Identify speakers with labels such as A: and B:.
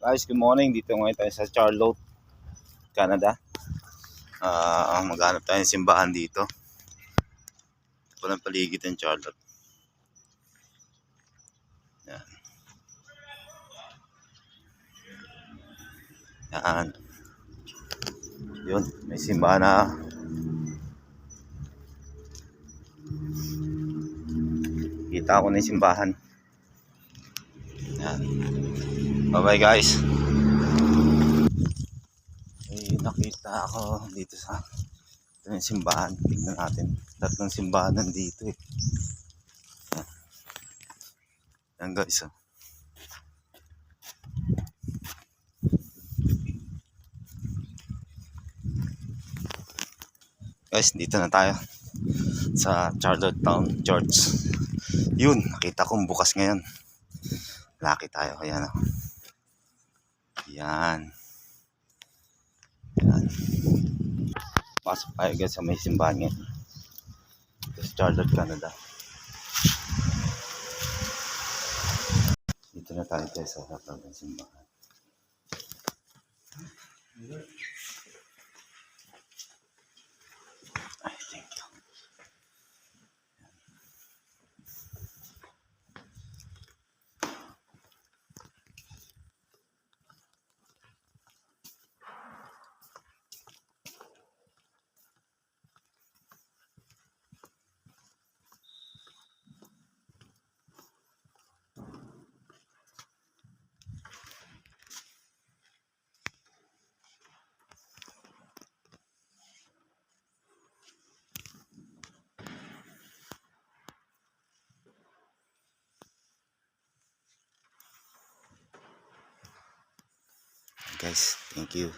A: Guys, good morning. Dito ngayon tayo sa Charlotte, Canada. Maghanap tayo ng simbahan dito. Ito po ng paligid ng Charlotte. Yan. Yan. Yun, may simbahan na. Kita ko na yung simbahan. Yan. Bye-bye guys. May nakita ako dito sa ito yung simbahan. Tingnan natin. Tatlong simbahan nandito eh. Yan guys. Guys, dito na tayo sa Charlottetown Church. Yun, nakita kong bukas ngayon. Laki tayo. Ayan. Yan. Yan. Pasok tayo guys sa may simbahan ngayon. Ito sa Charlotte, Canada. Dito na tayo guys sa harap ng simbahan. Ay, thank you. Guys, thank you.